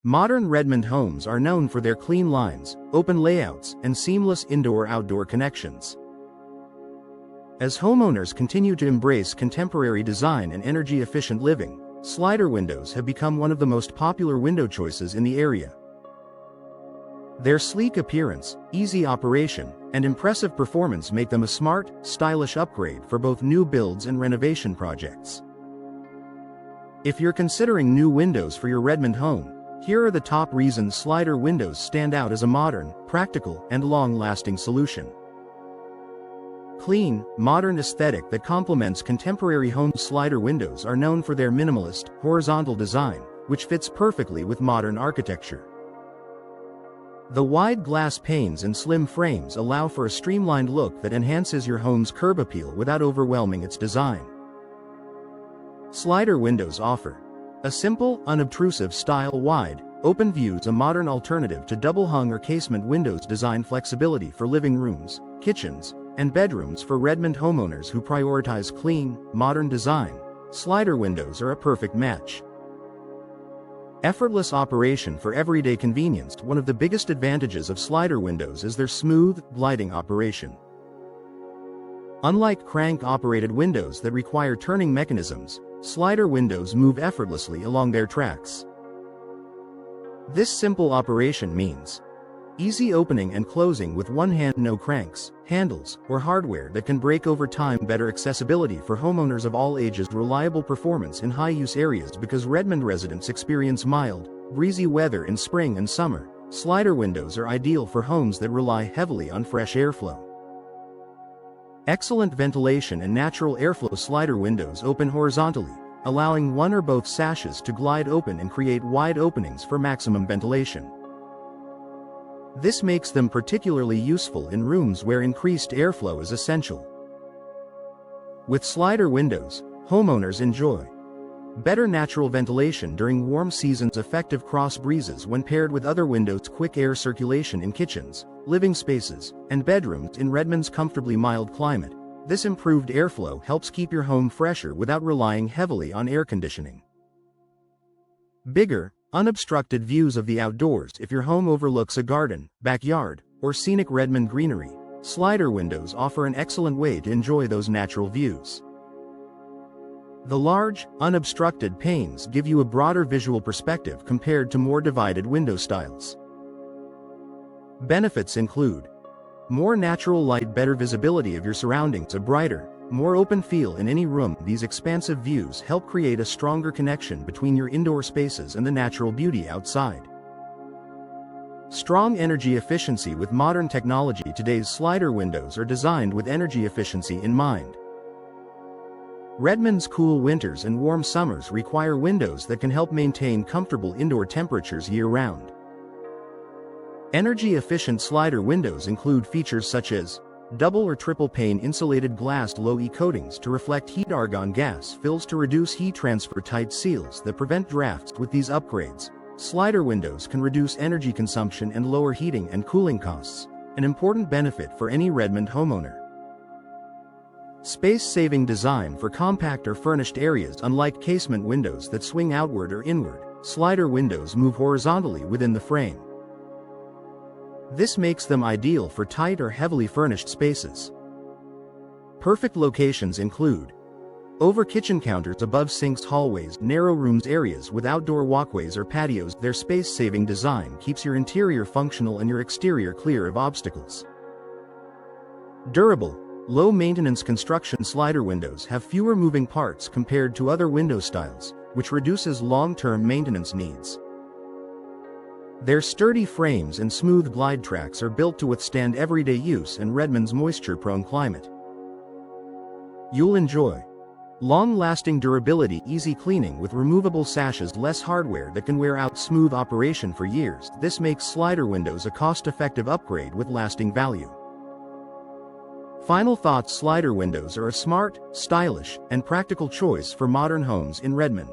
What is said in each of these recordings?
Modern Redmond homes are known for their clean lines, open layouts, and seamless indoor-outdoor connections. As homeowners continue to embrace contemporary design and energy-efficient living, slider windows have become one of the most popular window choices in the area. Their sleek appearance, easy operation, and impressive performance make them a smart, stylish upgrade for both new builds and renovation projects. If you're considering new windows for your Redmond home, here are the top reasons slider windows stand out as a modern, practical, and long-lasting solution. Clean, modern aesthetic that complements contemporary home. Slider windows are known for their minimalist, horizontal design, which fits perfectly with modern architecture. The wide glass panes and slim frames allow for a streamlined look that enhances your home's curb appeal without overwhelming its design. Slider windows offer a simple, unobtrusive style. Wide, open views, a modern alternative to double-hung or casement windows. Design flexibility for living rooms, kitchens, and bedrooms. For Redmond homeowners who prioritize clean, modern design, slider windows are a perfect match. Effortless operation for everyday convenience. One of the biggest advantages of slider windows is their smooth, gliding operation. Unlike crank-operated windows that require turning mechanisms, slider windows move effortlessly along their tracks. This simple operation means easy opening and closing with one hand. No cranks, handles, or hardware that can break over time. Better accessibility for homeowners of all ages. Reliable performance in high-use areas. Because Redmond residents experience mild, breezy weather in spring and summer, slider windows are ideal for homes that rely heavily on fresh airflow. Excellent ventilation and natural airflow. Slider windows open horizontally, allowing one or both sashes to glide open and create wide openings for maximum ventilation. This makes them particularly useful in rooms where increased airflow is essential. With slider windows, homeowners enjoy better natural ventilation during warm seasons. Effective cross breezes when paired with other windows. Quick air circulation in kitchens, living spaces, and bedrooms. In Redmond's comfortably mild climate, this improved airflow helps keep your home fresher without relying heavily on air conditioning. Bigger, unobstructed views of the outdoors. If your home overlooks a garden, backyard, or scenic Redmond greenery, slider windows offer an excellent way to enjoy those natural views. The large, unobstructed panes give you a broader visual perspective compared to more divided window styles. Benefits include more natural light, better visibility of your surroundings, a brighter, more open feel in any room. These expansive views help create a stronger connection between your indoor spaces and the natural beauty outside. Strong energy efficiency. With modern technology, today's slider windows are designed with energy efficiency in mind. Redmond's cool winters and warm summers require windows that can help maintain comfortable indoor temperatures year-round. Energy-efficient slider windows include features such as double or triple pane insulated glass, low E coatings to reflect heat, argon gas fills to reduce heat transfer, tight seals that prevent drafts. With these upgrades, slider windows can reduce energy consumption and lower heating and cooling costs, an important benefit for any Redmond homeowner. Space-saving design for compact or furnished areas. Unlike casement windows that swing outward or inward, slider windows move horizontally within the frame. This makes them ideal for tight or heavily furnished spaces. Perfect locations include over kitchen counters, above sinks, hallways, narrow rooms, areas with outdoor walkways or patios. Their space-saving design keeps your interior functional and your exterior clear of obstacles. Durable, low-maintenance construction. Slider windows have fewer moving parts compared to other window styles, which reduces long-term maintenance needs. Their sturdy frames and smooth glide tracks are built to withstand everyday use in Redmond's moisture-prone climate. You'll enjoy long-lasting durability, easy cleaning with removable sashes, less hardware that can wear out, smooth operation for years. This makes slider windows a cost-effective upgrade with lasting value. Final thoughts: slider windows are a smart, stylish, and practical choice for modern homes in Redmond.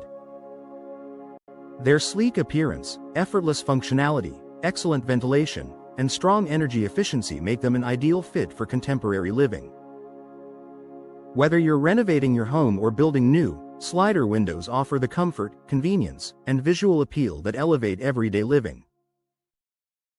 Their sleek appearance, effortless functionality, excellent ventilation, and strong energy efficiency make them an ideal fit for contemporary living. Whether you're renovating your home or building new, Slider windows offer the comfort, convenience, and visual appeal that elevate everyday living.